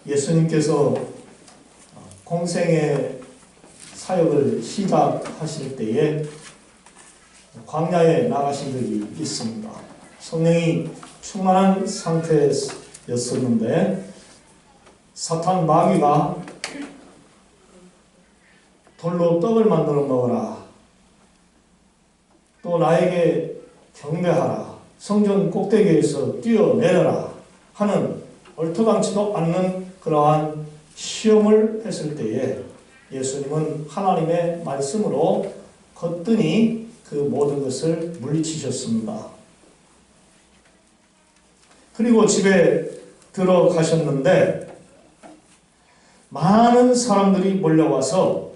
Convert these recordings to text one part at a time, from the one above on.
예수님께서 공생의 사역을 시작하실 때에 광야에 나가신 적이 있습니다. 성령이 충만한 상태였었는데 사탄 마귀가 돌로 떡을 만들어 먹어라, 또 나에게 경배하라, 성전 꼭대기에서 뛰어내려라 하는 얼토당치도 않는 그러한 시험을 했을 때에 예수님은 하나님의 말씀으로 거뜬히 그 모든 것을 물리치셨습니다. 그리고 집에 들어가셨는데 많은 사람들이 몰려와서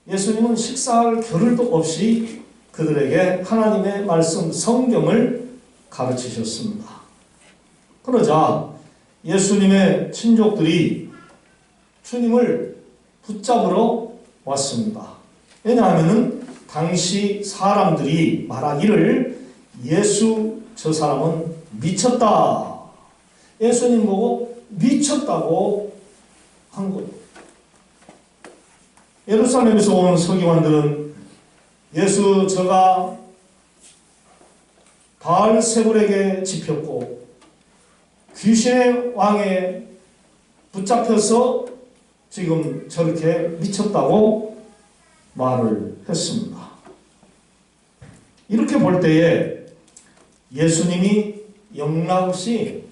예수님은 식사할 겨를도 없이 그들에게 하나님의 말씀 성경을 가르치셨습니다. 그러자 예수님의 친족들이 주님을 붙잡으러 왔습니다. 왜냐하면 당시 사람들이 말하기를 예수 저 사람은 미쳤다, 예수님 보고 미쳤다고 한 거예요. 예루살렘에서 온 서기관들은 예수 저가 바알세불에게 집혔고 귀신의 왕에 붙잡혀서 지금 저렇게 미쳤다고 말을 했습니다. 이렇게 볼 때에 예수님이 영락없이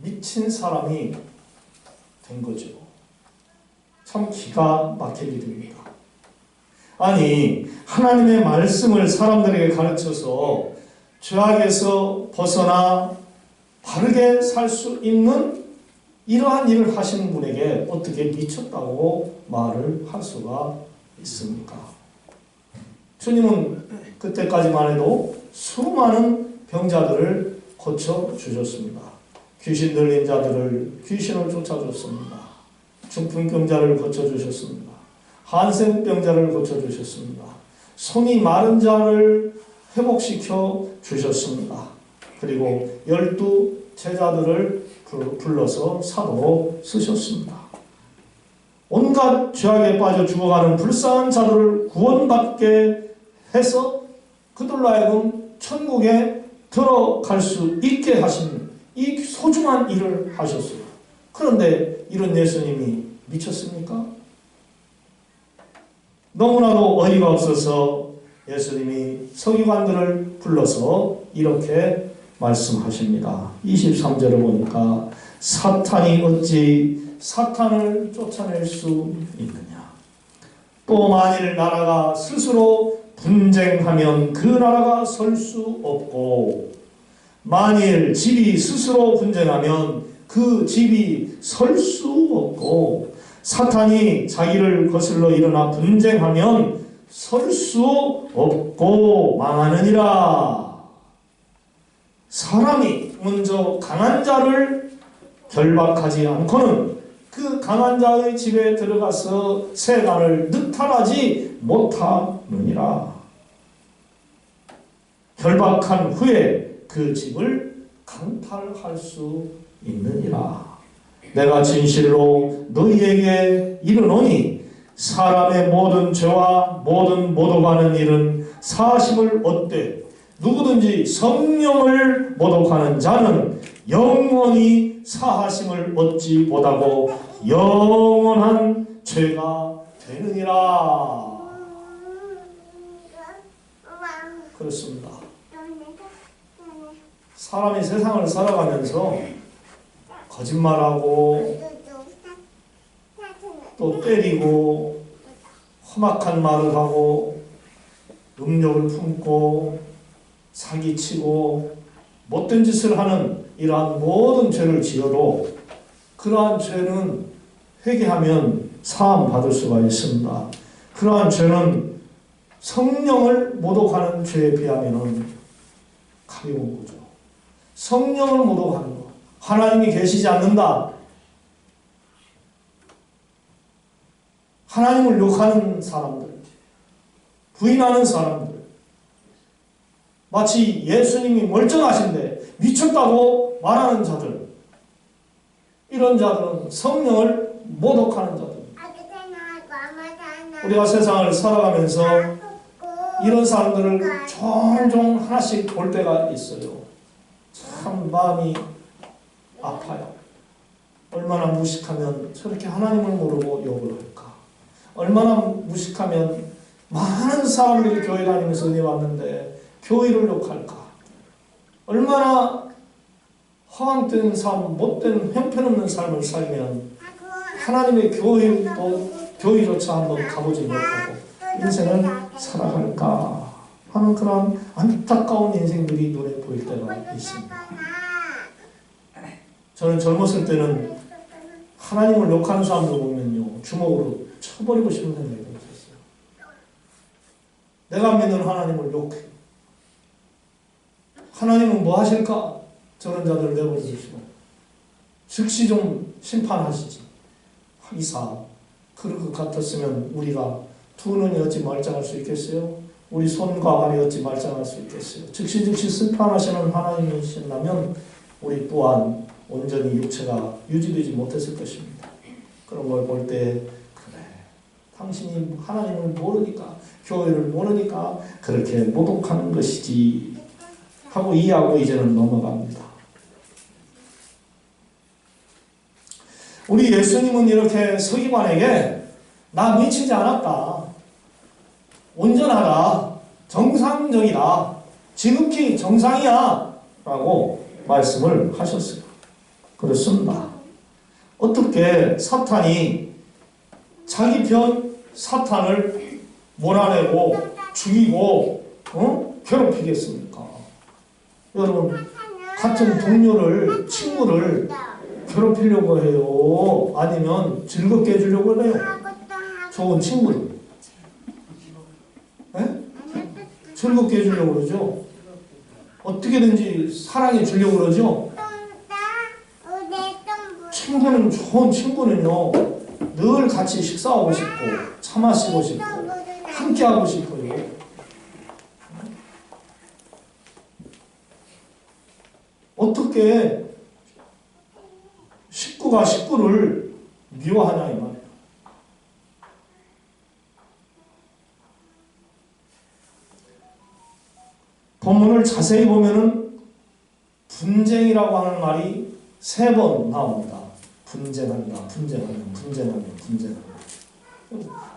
미친 사람이 된 거죠. 참 기가 막히게 됩니다. 아니, 하나님의 말씀을 사람들에게 가르쳐서 죄악에서 벗어나 바르게 살 수 있는 이러한 일을 하시는 분에게 어떻게 미쳤다고 말을 할 수가 있습니까? 주님은 그때까지만 해도 수많은 병자들을 고쳐주셨습니다. 귀신 들린 자들을 귀신을 쫓아줬습니다. 중풍병자를 고쳐주셨습니다. 한센병자를 고쳐주셨습니다. 손이 마른 자를 회복시켜 주셨습니다. 그리고 12 제자들을 불러서 사도로 쓰셨습니다. 온갖 죄악에 빠져 죽어가는 불쌍한 자들을 구원받게 해서 그들로 하여금 천국에 들어갈 수 있게 하신 이 소중한 일을 하셨어요. 그런데 이런 예수님이 미쳤습니까? 너무나도 어이가 없어서 예수님이 서기관들을 불러서 이렇게 말씀하십니다. 23절을 보니까 사탄이 어찌 사탄을 쫓아낼 수 있느냐. 또 만일 나라가 스스로 분쟁하면 그 나라가 설 수 없고 만일 집이 스스로 분쟁하면 그 집이 설 수 없고 사탄이 자기를 거슬러 일어나 분쟁하면 설 수 없고 망하느니라. 사람이 먼저 강한 자를 결박하지 않고는 그 강한 자의 집에 들어가서 세간을 늑탈하지 못하느니라. 결박한 후에 그 집을 강탈할 수 있느니라. 내가 진실로 너희에게 이르노니 사람의 모든 죄와 모든 모독하는 일은 사심을 얻되 누구든지 성령을 모독하는 자는 영원히 사하심을 얻지 못하고 영원한 죄가 되느니라. 그렇습니다. 사람이 세상을 살아가면서 거짓말하고 또 때리고 험악한 말을 하고 음욕을 품고 사기치고 못된 짓을 하는 이러한 모든 죄를 지어도 그러한 죄는 회개하면 사함 받을 수가 있습니다. 그러한 죄는 성령을 모독하는 죄에 비하면 가벼운 거죠. 성령을 모독하는 것, 하나님이 계시지 않는다, 하나님을 욕하는 사람들, 부인하는 사람들, 마치 예수님이 멀쩡하신데 미쳤다고 말하는 자들, 이런 자들은 성령을 모독하는 자들. 우리가 세상을 살아가면서 이런 사람들을 종종 하나씩 볼 때가 있어요. 참 마음이 아파요. 얼마나 무식하면 저렇게 하나님을 모르고 욕을 할까? 얼마나 무식하면 많은 사람들이 교회 다니면서 은혜 왔는데 교회를 욕할까? 얼마나 허황된 삶, 못된 형편없는 삶을 살면 하나님의 교회조차 한번 가보지 못하고 인생을 살아갈까 하는 그런 안타까운 인생들이 눈에 보일 때가 있습니다. 저는 젊었을 때는 하나님을 욕하는 사람들 보면요, 주먹으로 쳐버리고 싶은 생각이 들었어요. 내가 믿는 하나님을 욕해. 하나님은 뭐 하실까? 저런 자들을 내버려두시고 즉시 좀 심판하시지. 이사 그럴 것 같았으면 우리가 두 눈이 어찌 말짱할 수 있겠어요? 우리 손과 발이 어찌 말짱할 수 있겠어요? 즉시 심판하시는 하나님이신다면 우리 또한 온전히 육체가 유지되지 못했을 것입니다. 그런 걸 볼 때 그래, 당신이 하나님을 모르니까, 교회를 모르니까 그렇게 모독하는 것이지 하고 이해하고 이제는 넘어갑니다. 우리 예수님은 이렇게 서기관에게 나 미치지 않았다, 온전하다, 정상적이다, 지극히 정상이야 라고 말씀을 하셨어요. 그렇습니다. 어떻게 사탄이 자기 편 사탄을 몰아내고 죽이고 괴롭히겠습니까? 여러분, 같은 동료를, 친구를 괴롭히려고 해요? 아니면 즐겁게 해주려고 해요? 좋은 친구를. 네? 즐겁게 해주려고 그러죠? 어떻게든지 사랑해 주려고 그러죠? 친구는, 좋은 친구는요, 늘 같이 식사하고 싶고, 차 마시고 싶고, 함께 하고 싶어요. 어떻게 식구가 식구를 미워하냐, 이 말이에요. 본문을 자세히 보면은 분쟁이라고 하는 말이 3번 나옵니다. 분쟁한다, 분쟁한다, 분쟁한다, 분쟁한다.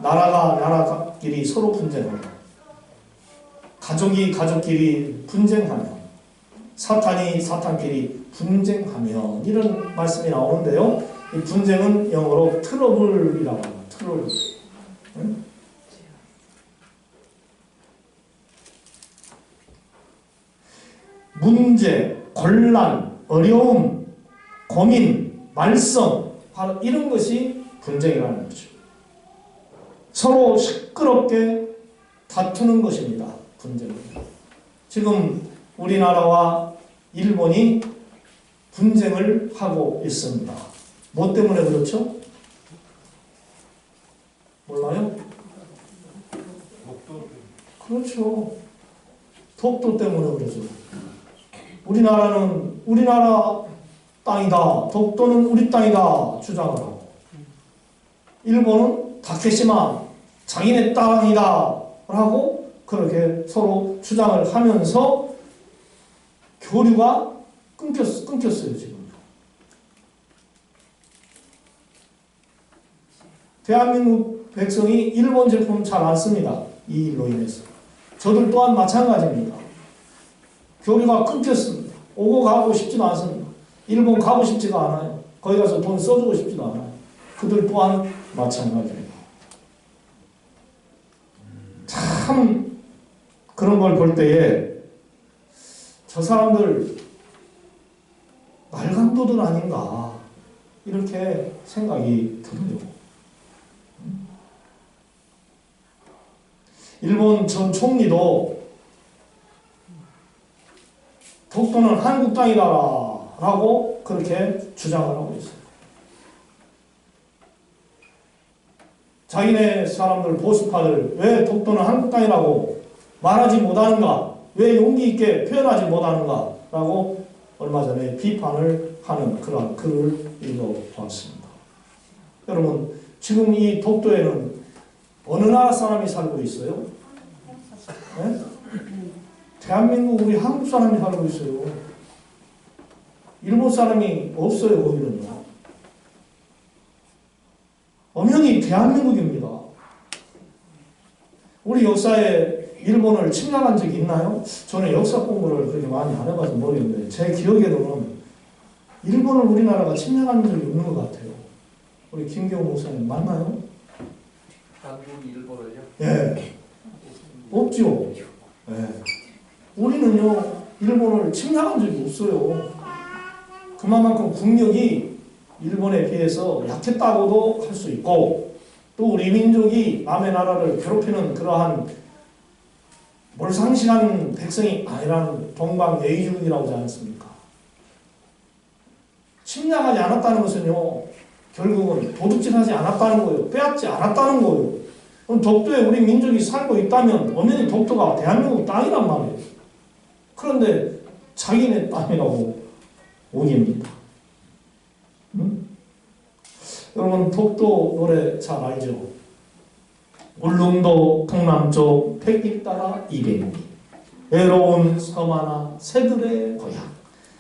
나라가 나라끼리 서로 분쟁한다. 가족이 가족끼리 분쟁하며, 사탄이 사탄끼리 분쟁하며, 이런 말씀이 나오는데요. 이 분쟁은 영어로 트러블이라고 합니다. 트러블. 문제, 곤란, 어려움, 고민, 말썽, 바로 이런 것이 분쟁이라는 거죠. 서로 시끄럽게 다투는 것입니다. 분쟁은. 지금 우리나라와 일본이 분쟁을 하고 있습니다. 뭐 때문에 그렇죠? 몰라요? 그렇죠. 독도 때문에 그러죠. 우리나라는 우리나라 땅이다, 독도는 우리 땅이다 주장을 하고, 일본은 다케시마 자기네 땅이다 라고 그렇게 서로 주장을 하면서 교류가 끊겼어요. 지금 대한민국 백성이 일본 제품 잘 안 씁니다. 이 일로 인해서. 저들 또한 마찬가지입니다. 교류가 끊겼습니다. 오고 가고 싶지도 않습니다. 일본 가고 싶지가 않아요. 거기 가서 돈 써주고 싶지도 않아요. 그들 또한 마찬가지입니다. 참 그런 걸 볼 때에 저 사람들 말강도들 아닌가 이렇게 생각이 들어요. 일본 전 총리도 독도는 한국 땅이다 라고 그렇게 주장을 하고 있어요. 자기네 사람들, 보수파들 왜 독도는 한국 땅이라고 말하지 못하는가, 왜 용기 있게 표현하지 못하는가 라고 얼마 전에 비판을 하는 그런 글을 읽어보았습니다. 여러분, 지금 이 독도에는 어느 나라 사람이 살고 있어요? 네? 대한민국 우리 한국 사람이 살고 있어요. 일본 사람이 없어요. 거기는요. 엄연히 대한민국입니다. 우리 역사에 일본을 침략한 적이 있나요? 저는 역사 공부를 그렇게 많이 안 해봐서 모르겠는데 제 기억에는 일본을 우리나라가 침략한 적이 없는 것 같아요. 우리 김경호 목사님 맞나요? 한국 일본을요? 예. 없죠. 예. 우리는요 일본을 침략한 적이 없어요. 그만큼 국력이 일본에 비해서 약했다고도 할 수 있고 또 우리 민족이 남의 나라를 괴롭히는 그러한 몰상식한 백성이 아니라는 동방예의주의라고 하지 않습니까? 침략하지 않았다는 것은요 결국은 도둑질하지 않았다는 거예요. 빼앗지 않았다는 거예요. 그럼 독도에 우리 민족이 살고 있다면 엄연히 독도가 대한민국 땅이란 말이에요. 그런데 자기네 땅이라고 오깁니다. 응? 여러분 독도 노래 잘 알죠? 울릉도 동남쪽 100일 따라 200리 외로운 섬 하나 새들의 고향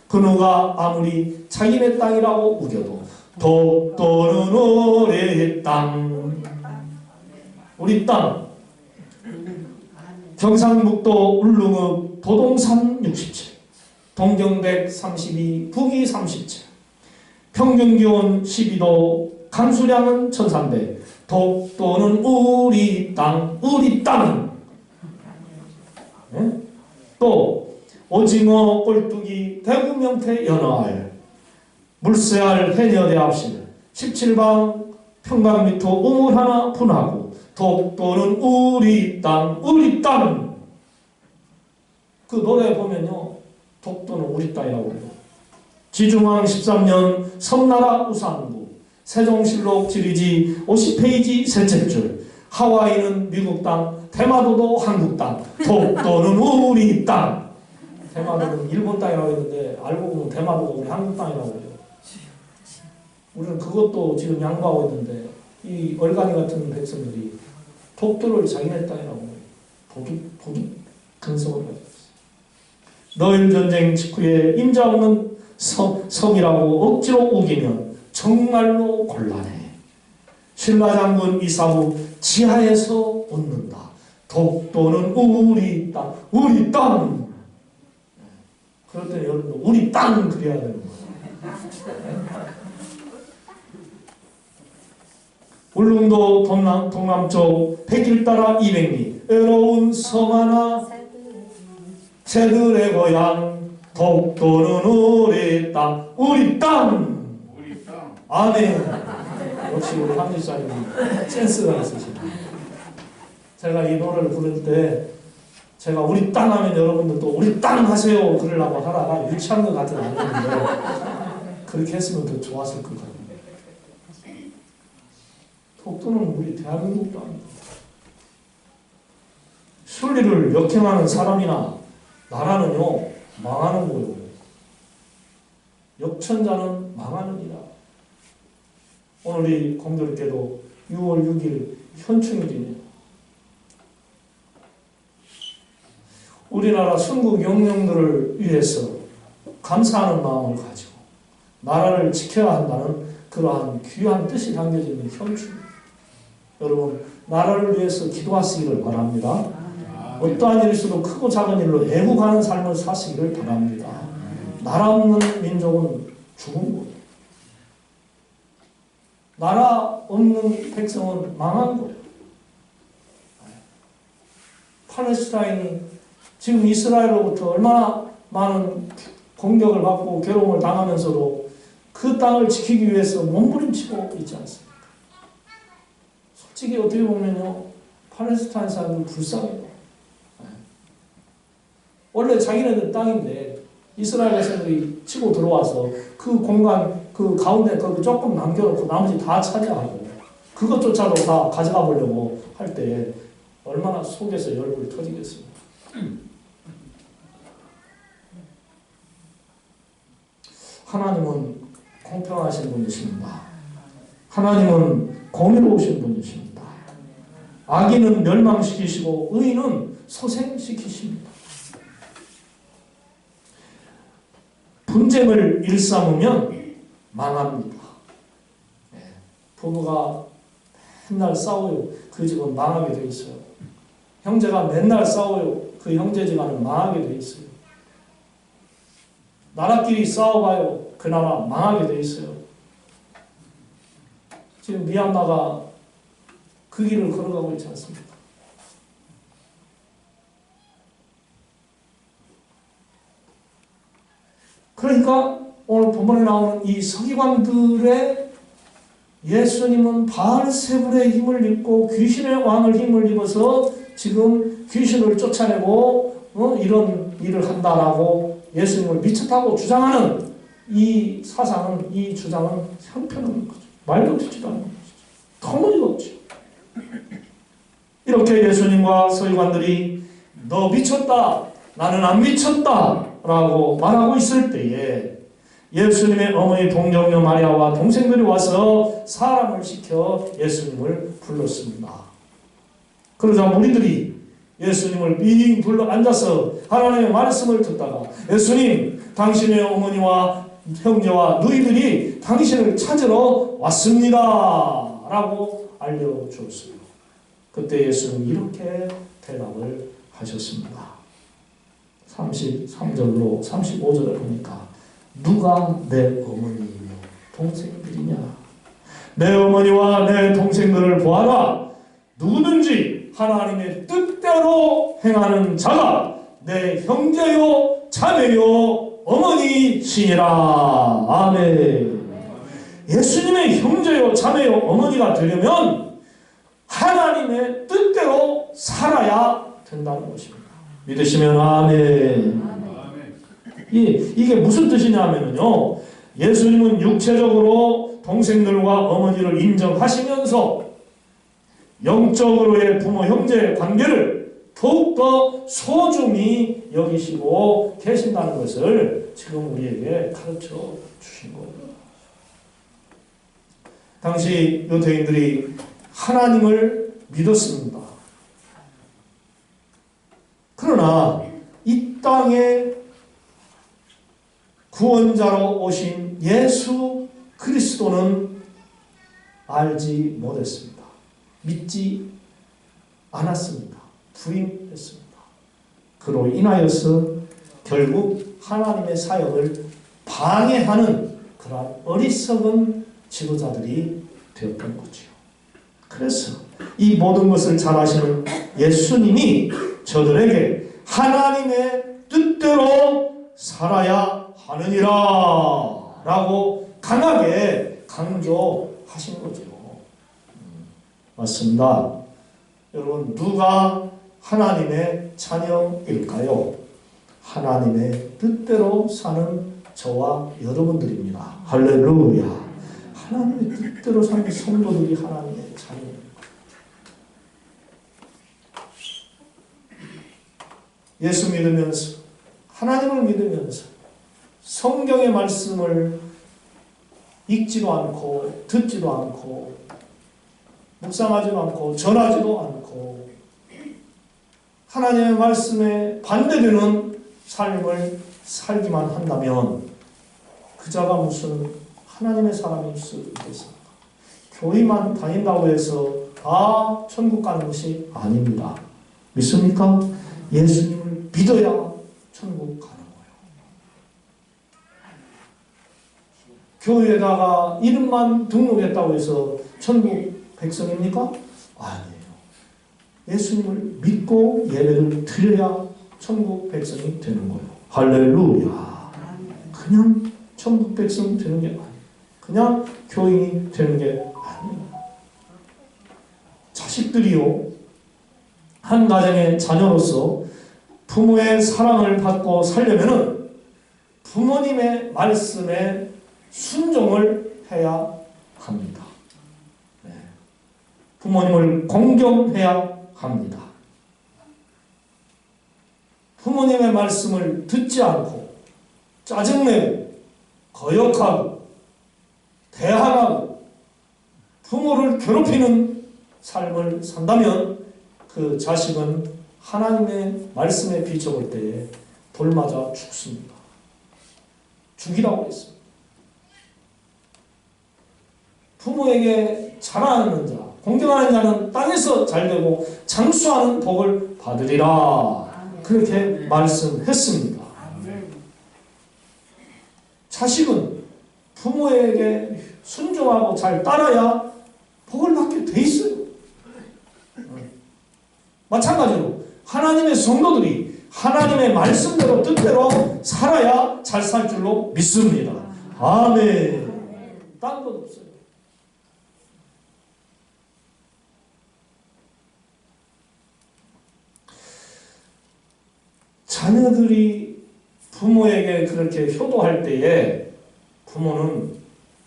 그 누가 아무리 자기네 땅이라고 우겨도 독도는 우리 땅 우리 땅 경상북도 울릉읍 도동산 67 동경백 32 북위 37 평균기온 12도 강수량은 1300 독도는 우리 땅 우리 땅 네? 또 오징어 꼴뚜기 대구 명태 연어알 물새알 해녀대 합실 17방 평강미터 우물 하나 분하고 독도는 우리 땅 우리 땅 그 노래 보면요 독도는 우리 땅이라고 해요. 지중왕 13년 섬나라 우산부 세종실록 지리지 50페이지 셋째 줄 하와이는 미국 땅 대마도도 한국 땅 독도는 우리 땅 대마도는 일본 땅이라고 했는데 알고 보면 대마도가 우리 한국 땅이라고 해요. 우리는 그것도 지금 양보하고 있는데 이 얼간이 같은 백성들이 독도를 자기네 땅이라고 해요. 도둑 근성을 가지고 있어요. 너일 전쟁 직후에 임자 없는 섬이라고 억지로 우기면 정말로 곤란해. 신라 장군 이사후 지하에서 웃는다. 독도는 우리 땅, 우리 땅. 그럴 때는 여러분도 우리 땅 그래야 되는 거예요. 울릉도 동남쪽 100일 따라 200리 외로운 섬 하나 새들의 고향 독도는 우리 땅 우리 땅 우리 땅 아멘. 역시 우리 한지사님이 센스가 있으십니다. 제가 이 노래를 부를 때 제가 우리 땅 하면 여러분들도 우리 땅 하세요 그러려고 하다가 유치한 것 같은 않았는데 그렇게 했으면 더 좋았을 것 같아요. 독도는 우리 대한민국 땅입니다. 순리를 역행하는 사람이나 나라는요 망하는 거예요. 역천자는 망하느니라. 오늘이 공교롭게도 6월 6일 현충일이네요. 우리나라 순국 영령들을 위해서 감사하는 마음을 가지고 나라를 지켜야 한다는 그러한 귀한 뜻이 담겨져 있는 현충일. 여러분 나라를 위해서 기도하시기를 바랍니다. 어떠한 일일수록 크고 작은 일로 애국하는 삶을 사시기를 바랍니다. 나라 없는 민족은 죽은 거예요. 나라 없는 백성은 망한 거예요. 팔레스타인이 지금 이스라엘로부터 얼마나 많은 공격을 받고 괴로움을 당하면서도 그 땅을 지키기 위해서 몸부림치고 있지 않습니까? 솔직히 어떻게 보면요 팔레스타인 사람들은 불쌍해요. 원래 자기네들 땅인데 이스라엘 백성들이 치고 들어와서 그 공간 그 가운데 거기 조금 남겨놓고 나머지 다 차지하고 그것조차도 다 가져가 보려고 할 때 얼마나 속에서 열불이 터지겠습니까? 하나님은 공평하신 분이십니다. 하나님은 공의로우신 분이십니다. 악인은 멸망시키시고 의인은 소생시키십니다. 분쟁을 일삼으면 망합니다. 부부가 맨날 싸워요. 그 집은 망하게 돼 있어요. 형제가 맨날 싸워요. 그 형제지간은 망하게 돼 있어요. 나라끼리 싸워봐요. 그 나라 망하게 돼 있어요. 지금 미얀마가 그 길을 걸어가고 있지 않습니까? 그러니까 오늘 본문에 나오는 이 서기관들의 예수님은 바알세불의 힘을 입고 귀신의 왕을 힘을 입어서 지금 귀신을 쫓아내고 이런 일을 한다라고 예수님을 미쳤다고 주장하는 이 사상은, 이 주장은 형편없는 거죠. 말도 듣지도 않는 거죠. 터무니가 없죠. 이렇게 예수님과 서기관들이 너 미쳤다, 나는 안 미쳤다 라고 말하고 있을 때에 예수님의 어머니 동정녀 마리아와 동생들이 와서 사람을 시켜 예수님을 불렀습니다. 그러자 무리들이 예수님을 빙 둘러 앉아서 하나님의 말씀을 듣다가 예수님, 당신의 어머니와 형제와 누이들이 당신을 찾으러 왔습니다 라고 알려주었어요. 그때 예수님은 이렇게 대답을 하셨습니다. 33절로 35절을 보니까 누가 내 어머니이며 동생들이냐? 내 어머니와 내 동생들을 보아라. 누구든지 하나님의 뜻대로 행하는 자가 내 형제요 자매요 어머니시니라. 아멘. 예수님의 형제요 자매요 어머니가 되려면 하나님의 뜻대로 살아야 된다는 것입니다. 믿으시면 아멘. 이게 무슨 뜻이냐면요, 예수님은 육체적으로 동생들과 어머니를 인정하시면서 영적으로의 부모 형제의 관계를 더욱더 소중히 여기시고 계신다는 것을 지금 우리에게 가르쳐 주신 거예요. 당시 유대인들이 하나님을 믿었습니다. 그러나 이 땅에 구원자로 오신 예수 그리스도는 알지 못했습니다. 믿지 않았습니다. 부인했습니다. 그로 인하여서 결국 하나님의 사역을 방해하는 그러한 어리석은 지도자들이 되었던 거죠. 그래서 이 모든 것을 잘 아시는 예수님이 저들에게 하나님의 뜻대로 살아야 하느니라 라고 강하게 강조하신 거죠. 맞습니다. 여러분, 누가 하나님의 자녀일까요? 하나님의 뜻대로 사는 저와 여러분들입니다. 할렐루야. 하나님의 뜻대로 사는 성도들이 하나님의 자녀입니다. 예수 믿으면서, 하나님을 믿으면서 성경의 말씀을 읽지도 않고 듣지도 않고 묵상하지도 않고 전하지도 않고 하나님의 말씀에 반대되는 삶을 살기만 한다면 그 자가 무슨 하나님의 사람일 수 있겠습니까? 교회만 다닌다고 해서 다 천국 가는 것이 아닙니다. 믿습니까? 예수님을 믿어야 천국 가는 거예요. 교회에다가 이름만 등록했다고 해서 천국 백성입니까? 아니에요. 예수님을 믿고 예배를 드려야 천국 백성이 되는 거예요. 할렐루야. 그냥 천국 백성 되는 게 아니에요. 그냥 교인이 되는 게 아니에요. 자식들이요, 한 가정의 자녀로서 부모의 사랑을 받고 살려면은 부모님의 말씀에 순종을 해야 합니다. 네. 부모님을 공경해야 합니다. 부모님의 말씀을 듣지 않고 짜증내고 거역하고 대항하고 부모를 괴롭히는 삶을 산다면 그 자식은 하나님의 말씀에 비춰볼 때에 돌 맞아 죽습니다. 죽이라고 했습니다. 부모에게 자랑하는 자, 공경하는 자는 땅에서 잘되고 장수하는 복을 받으리라. 그렇게 말씀했습니다. 자식은 부모에게 순종하고 잘 따라야 복을 받게 돼 있어요. 마찬가지로 하나님의 성도들이 하나님의 말씀대로 뜻대로 살아야 잘 살 줄로 믿습니다. 아멘. 딴 것 없어요. 자녀들이 부모에게 그렇게 효도할 때에 부모는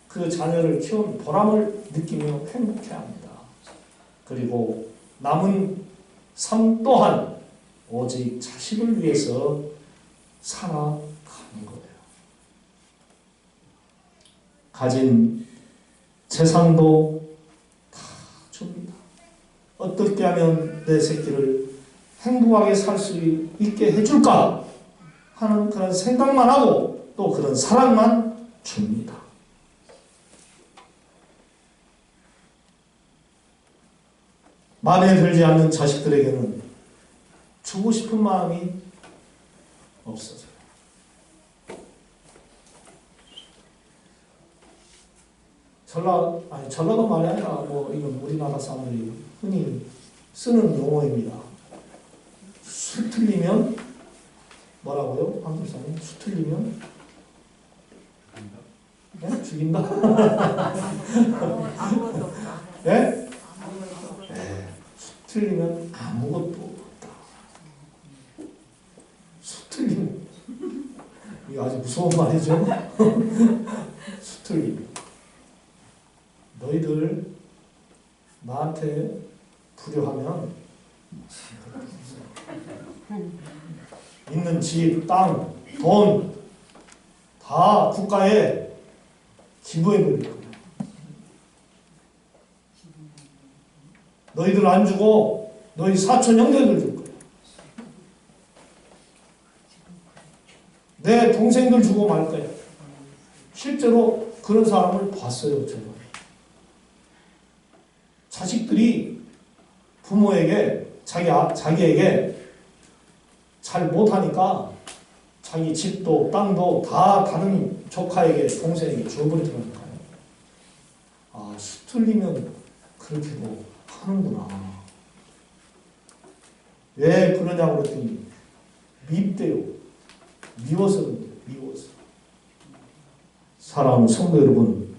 그 자녀를 키운 보람을 느끼며 행복해합니다. 그리고 남은 삶 또한 오직 자식을 위해서 살아가는 거예요. 가진 재산도 다 줍니다. 어떻게 하면 내 새끼를 행복하게 살 수 있게 해줄까 하는 그런 생각만 하고 또 그런 사랑만 줍니다. 마음에 들지 않는 자식들에게는 주고 싶은 마음이 없어져요. 전라도말이 아니라 이건 우리나라 사람들이 흔히 쓰는 용어입니다. 수 틀리면 뭐라고요? 한국사님 수 틀리면 네? 죽인다? 아무것도 없다. 네? 네. 수 틀리면 아무것도 없다. 수 틀리면 이거 아주 무서운 말이죠. 수 틀리면 너희들 나한테 불효하면 있는 집, 땅, 돈 다 국가에 기부해버릴 거야. 너희들 안 주고 너희 사촌 형제들 줄 거야. 내 동생들 주고 말 거야. 실제로 그런 사람을 봤어요. 제가. 자식들이 부모에게 자기에게 잘 못하니까 자기 집도 땅도 다 다른 조카에게 동생에게 줘버리더라니까요. 아, 수 틀리면 그렇게도 하는구나. 왜 그러냐고 그랬더니 밉대요. 미워서 그런대요. 미워서. 사랑하는 성도 여러분,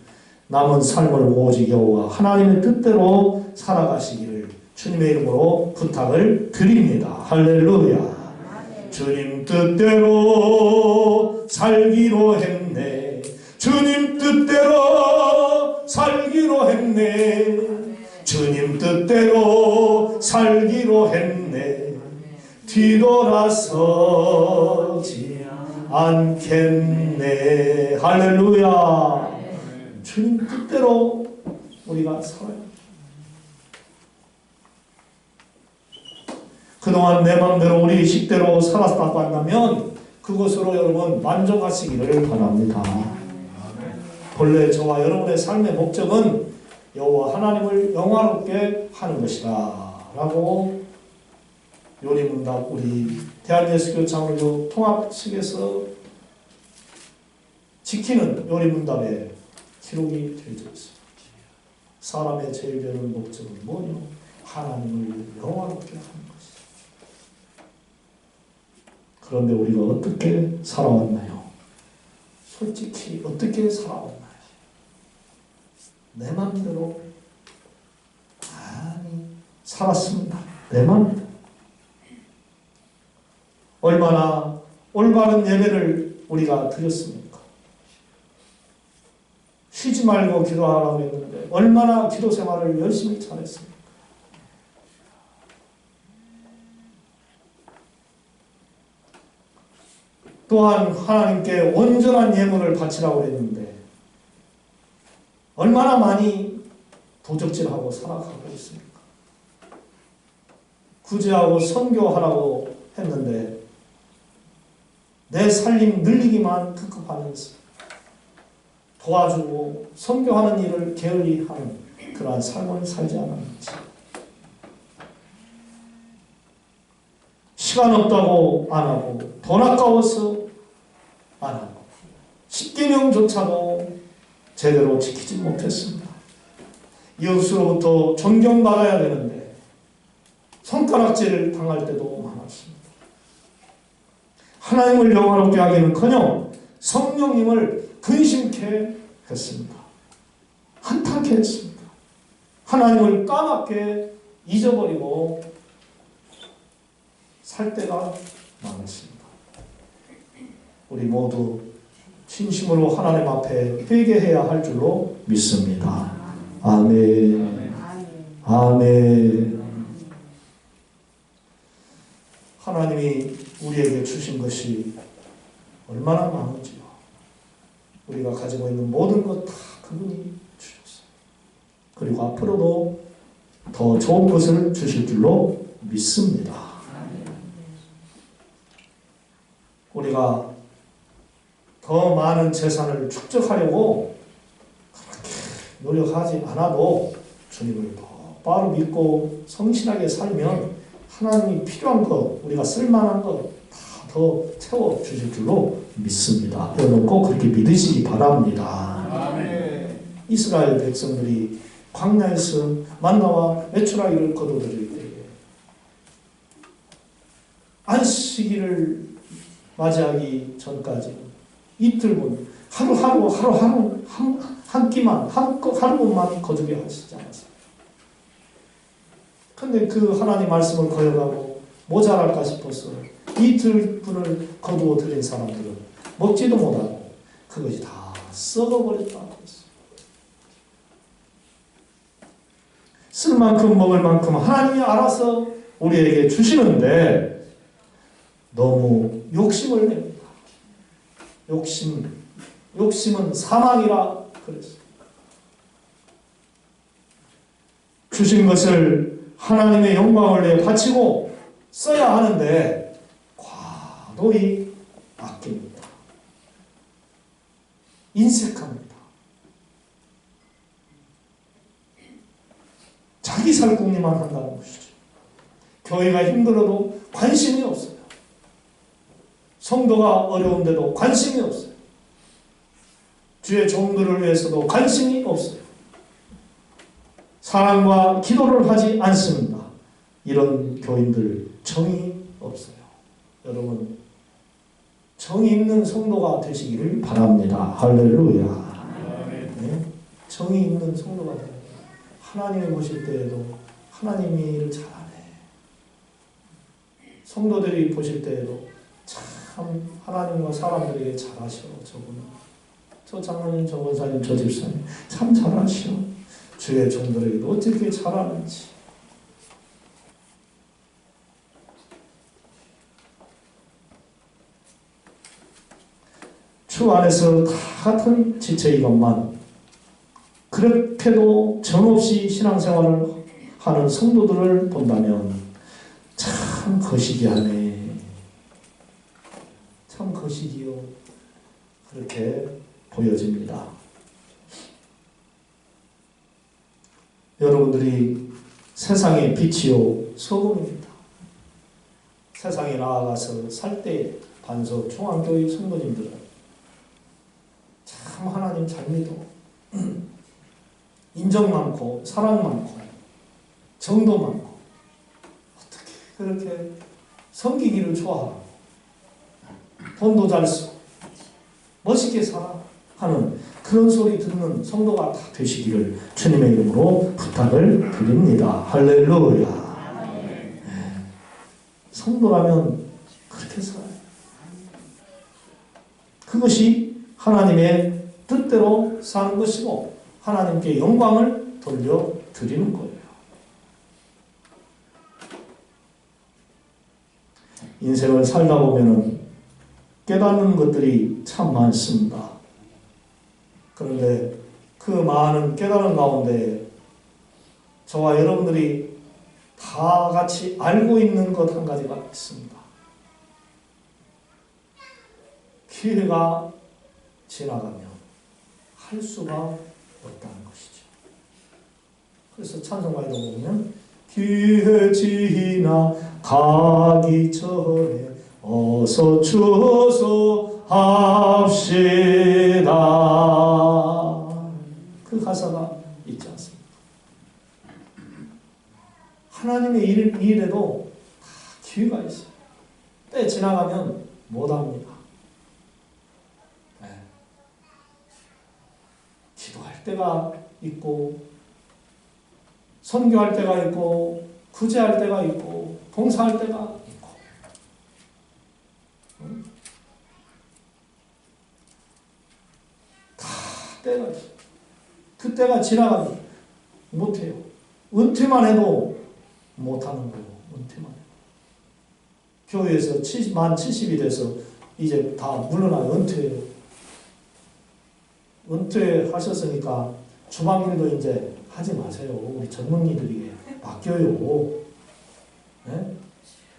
남은 삶을 오직 여호와 하나님의 뜻대로 살아가시기를 주님의 이름으로 부탁을 드립니다. 할렐루야. 주님 뜻대로 살기로 했네. 주님 뜻대로 살기로 했네. 주님 뜻대로 살기로 했네. 뒤돌아서지 않겠네. 할렐루야. 주님 뜻대로 우리가 살아요. 그동안 내 마음대로 우리 식대로 살았다고 한다면 그것으로 여러분 만족하시기를 바랍니다. 본래 저와 여러분의 삶의 목적은 여호와 하나님을 영화롭게 하는 것이다 라고 요리문답 우리 대한예수교 장로교 통합식에서 지키는 요리문답에 기록이 되어 있습니다. 사람의 제일 되는 목적은 뭐냐? 하나님을 영화롭게 하는 것이다. 그런데 우리가 어떻게 살아왔나요? 솔직히 어떻게 살아왔나요? 내 마음대로 많이 살았습니다. 내 마음대로. 얼마나 올바른 예배를 우리가 드렸습니까? 쉬지 말고 기도하라고 했는데 얼마나 기도 생활을 열심히 잘했습니까? 또한 하나님께 온전한 예물을 바치라고 했는데 얼마나 많이 도적질하고 살아가고 있습니까? 구제하고 선교하라고 했는데 내 살림 늘리기만 급급하면서 도와주고 선교하는 일을 게을리하는 그러한 삶을 살지 않았는지, 시간 없다고 안 하고 돈 아까워서 안 하고 십계명조차도 제대로 지키지 못했습니다. 이웃으로부터 존경받아야 되는데 손가락질을 당할 때도 많았습니다. 하나님을 영화롭게 하기는커녕 성령님을 근심케 했습니다. 한탄케 했습니다. 하나님을 까맣게 잊어버리고 살 때가 많았습니다. 우리 모두 진심으로 하나님 앞에 회개해야 할 줄로 믿습니다. 아멘. 아멘. 하나님이 우리에게 주신 것이 얼마나 많은지요. 우리가 가지고 있는 모든 것 다 그분이 주셨어요. 그리고 앞으로도 더 좋은 것을 주실 줄로 믿습니다. 우리가 더 많은 재산을 축적하려고 그렇게 노력하지 않아도 주님을 더 바로 믿고 성실하게 살면 하나님이 필요한 것, 우리가 쓸만한 것 다 더 채워주실 줄로 믿습니다. 여러분 꼭 그렇게 믿으시기 바랍니다. 아멘. 이스라엘 백성들이 광야에서 만나와 메추라기를 거둬들일 때에 안식일을 맞이하기 전까지 이틀분 하루 한 끼만 하루분만 거두게 하시지 않았어요. 근데 그 하나님 말씀을 거역하고 모자랄까 싶어서 이틀분을 거두어 드린 사람들은 먹지도 못하고 그것이 다 썩어버렸다고 했어요. 쓸 만큼 먹을 만큼 하나님이 알아서 우리에게 주시는데 너무 욕심을 냅니다. 욕심은 사망이라 그랬어요. 주신 것을 하나님의 영광을 위해 바치고 써야 하는데 과도히 아낍니다. 인색합니다. 자기 살궁리만 한다는 것이죠. 교회가 힘들어도 관심이 없어요. 성도가 어려운데도 관심이 없어요. 주의 종들을 위해서도 관심이 없어요. 사랑과 기도를 하지 않습니다. 이런 교인들 정이 없어요. 여러분 정이 있는 성도가 되시기를 바랍니다. 할렐루야. 네? 정이 있는 성도가 되는 하나님을 보실 때에도 하나님이 일을 잘하네. 성도들이 보실 때에도 참 하나님과 사람들에게 잘하셔. 저분은 저 장로님, 저 원사님, 저 집사님 참 잘하셔. 주의 종들에게도 어떻게 잘하는지. 주 안에서 다 같은 지체이건만 그렇게도 정없이 신앙생활을 하는 성도들을 본다면 참 거시기하네. 참 거시기요. 그렇게 보여집니다. 여러분들이 세상의 빛이요 소금입니다. 세상에 나아가서 살 때 반석 중앙교회 성도님들은 참 하나님 잘 믿어. 인정 많고 사랑 많고 정도 많고 어떻게 그렇게 섬기기를 좋아하고 돈도 잘 쓰고 멋있게 살아 하는 그런 소리 듣는 성도가 다 되시기를 주님의 이름으로 부탁을 드립니다. 할렐루야. 네. 성도라면 그렇게 살아요. 그것이 하나님의 뜻대로 사는 것이고 하나님께 영광을 돌려드리는 거예요. 인생을 살다 보면은 깨닫는 것들이 참 많습니다. 그런데 그 많은 깨달은 가운데 저와 여러분들이 다 같이 알고 있는 것 한 가지가 있습니다. 기회가 지나가면 할 수가 없다는 것이죠. 그래서 찬송가에도 보면 기회 지나가기 전에 어서 추수합시다. 그 가사가 있지 않습니까? 하나님의 일에도 다 기회가 있어요. 때 지나가면 못합니다. 네. 기도할 때가 있고 선교할 때가 있고 구제할 때가 있고 봉사할 때가 있고 다 때가 있어요. 그 때가 지나가면 못해요. 은퇴만 해도 못하는 거예요. 은퇴만 해도. 교회에서 만 70이 돼서 이제 다 물러나요. 은퇴해요. 은퇴하셨으니까 주방일도 이제 하지 마세요. 우리 전문의들에게 맡겨요. 네?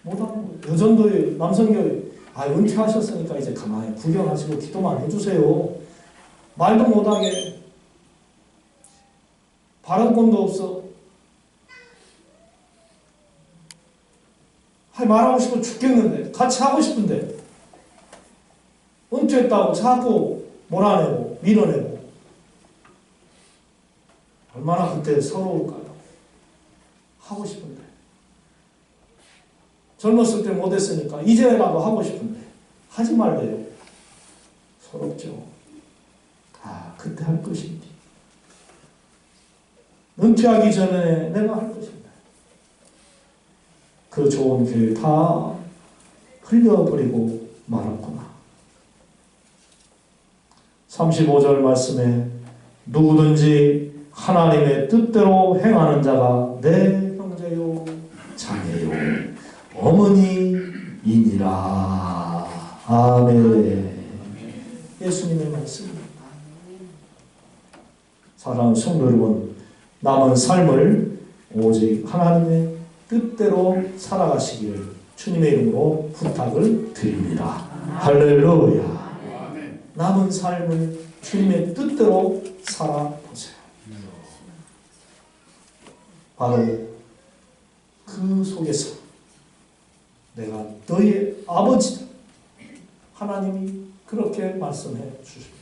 못하는 거예요. 여전도에 남성교회 은퇴하셨으니까 이제 가만히 구경하시고 기도만 해주세요. 말도 못하게 발언권도 없어. 말하고 싶어 죽겠는데 같이 하고 싶은데 은퇴했다고 자꾸 몰아내고 밀어내고 얼마나 그때 서러울까요? 하고 싶은데 젊었을 때 못했으니까 이제라도 하고 싶은데 하지 말래요. 서럽죠. 그때 할 것인지 은퇴하기 전에 내가 할 것인데 그 좋은 기회 다 흘려버리고 말았구나. 35절 말씀에 누구든지 하나님의 뜻대로 행하는 자가 내 형제요 자매요 어머니이니라. 아멘. 예수님의 말씀입니다. 사랑하는 성도 여러분, 남은 삶을 오직 하나님의 뜻대로 살아가시기를 주님의 이름으로 부탁을 드립니다. 할렐루야. 남은 삶을 주님의 뜻대로 살아보세요. 바로 그 속에서 내가 너의 아버지다. 하나님이 그렇게 말씀해 주십니다.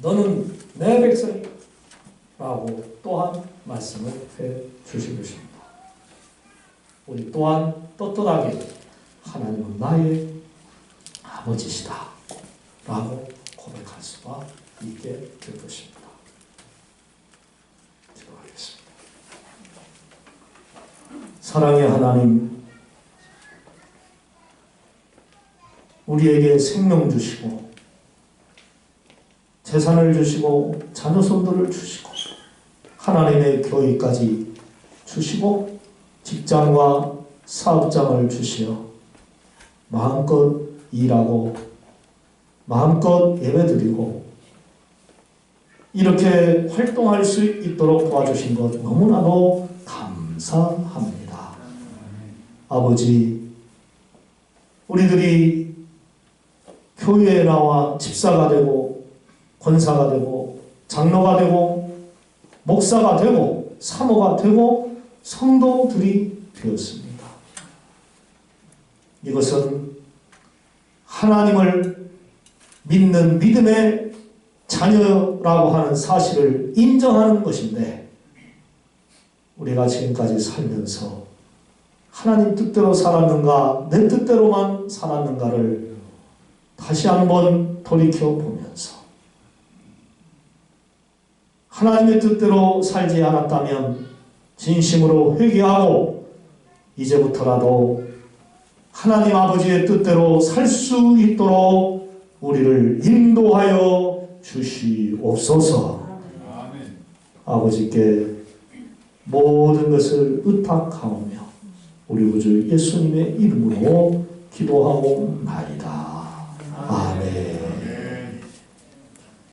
너는 내 백성이다. 라고 또한 말씀을 해 주신 것입니다. 우리 또한 떳떳하게 하나님은 나의 아버지시다 라고 고백할 수가 있게 될 것입니다. 기도하겠습니다. 사랑의 하나님, 우리에게 생명 주시고 재산을 주시고 자녀손들을 주시고 하나님의 교회까지 주시고 직장과 사업장을 주시어 마음껏 일하고 마음껏 예배드리고 이렇게 활동할 수 있도록 도와주신 것 너무나도 감사합니다. 아버지, 우리들이 교회에 나와 집사가 되고 권사가 되고 장로가 되고 목사가 되고 사모가 되고 성도들이 되었습니다. 이것은 하나님을 믿는 믿음의 자녀라고 하는 사실을 인정하는 것인데 우리가 지금까지 살면서 하나님 뜻대로 살았는가 내 뜻대로만 살았는가를 다시 한번 돌이켜보면서 하나님의 뜻대로 살지 않았다면 진심으로 회개하고 이제부터라도 하나님 아버지의 뜻대로 살 수 있도록 우리를 인도하여 주시옵소서. 아멘. 아버지께 모든 것을 의탁하오며 우리 구주 예수님의 이름으로 기도하옵나이다.